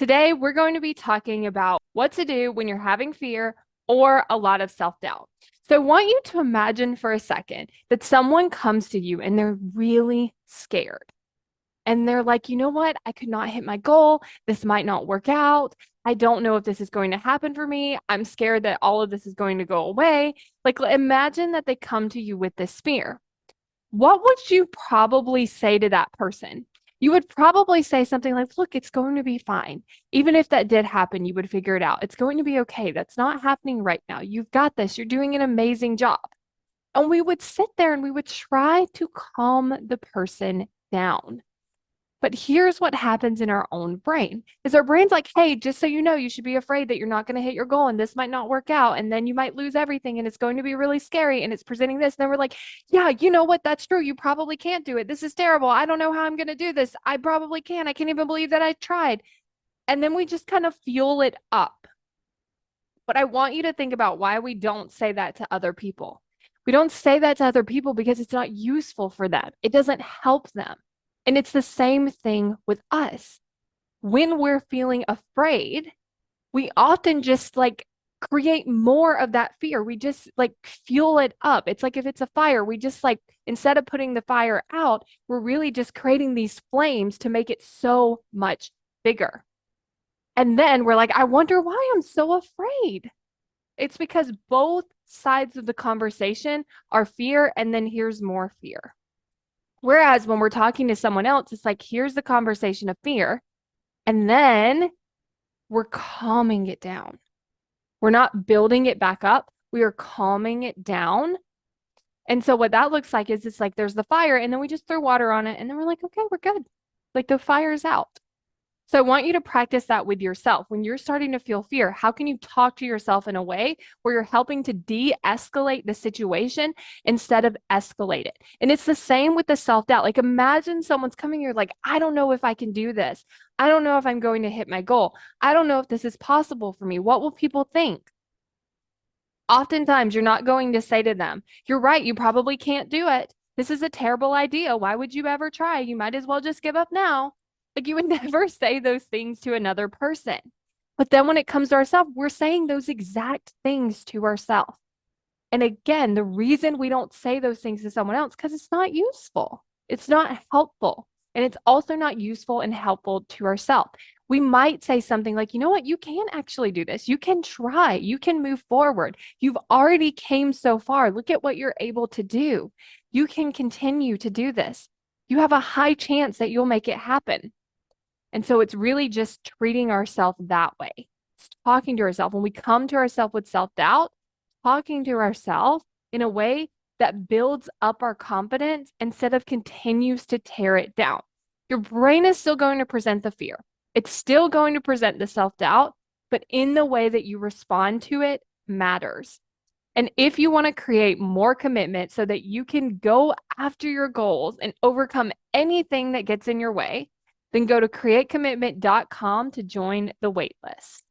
Today, we're going to be talking about what to do when you're having fear or a lot of self-doubt. So, I want you to imagine for a second that someone comes to you and they're really scared. And they're like, you know what? I could not hit my goal. This might not work out. I don't know if this is going to happen for me. I'm scared that all of this is going to go away. Like, imagine that they come to you with this fear. What would you probably say to that person? You would probably say something like, look, it's going to be fine. Even if that did happen, you would figure it out. It's going to be okay. That's not happening right now. You've got this. You're doing an amazing job. And we would sit there and we would try to calm the person down. But here's what happens in our own brain is our brain's like, hey, just so you know, you should be afraid that you're not going to hit your goal and this might not work out. And then you might lose everything and it's going to be really scary and it's presenting this. And then we're like, yeah, you know what? That's true. You probably can't do it. This is terrible. I don't know how I'm going to do this. I probably can. I can't even believe that I tried. And then we just kind of fuel it up. But I want you to think about why we don't say that to other people. We don't say that to other people because it's not useful for them. It doesn't help them. And it's the same thing with us. When we're feeling afraid, we often just like create more of that fear. We just like fuel it up. It's like if it's a fire, we just like, instead of putting the fire out, we're really just creating these flames to make it so much bigger. And then we're like, I wonder why I'm so afraid. It's because both sides of the conversation are fear, and then here's more fear. Whereas when we're talking to someone else, it's like, here's the conversation of fear. And then we're calming it down. We're not building it back up. We are calming it down. And so what that looks like is it's like there's the fire, and then we just throw water on it, and then we're like, okay, we're good. Like the fire is out. So I want you to practice that with yourself. When you're starting to feel fear, how can you talk to yourself in a way where you're helping to de-escalate the situation instead of escalate it? And it's the same with the self-doubt. Like imagine someone's coming here like, I don't know if I can do this. I don't know if I'm going to hit my goal. I don't know if this is possible for me. What will people think? Oftentimes, you're not going to say to them, you're right, you probably can't do it. This is a terrible idea. Why would you ever try? You might as well just give up now. Like you would never say those things to another person. But then when it comes to ourselves, we're saying those exact things to ourselves. And again, the reason we don't say those things to someone else because it's not useful. It's not helpful. And it's also not useful and helpful to ourselves. We might say something like, you know what, you can actually do this. You can try. You can move forward. You've already came so far. Look at what you're able to do. You can continue to do this. You have a high chance that you'll make it happen. And so it's really just treating ourselves that way. It's talking to ourselves. When we come to ourselves with self-doubt, talking to ourselves in a way that builds up our confidence instead of continues to tear it down. Your brain is still going to present the fear. It's still going to present the self-doubt, but in the way that you respond to it matters. And if you want to create more commitment so that you can go after your goals and overcome anything that gets in your way, then go to createcommitment.com to join the waitlist.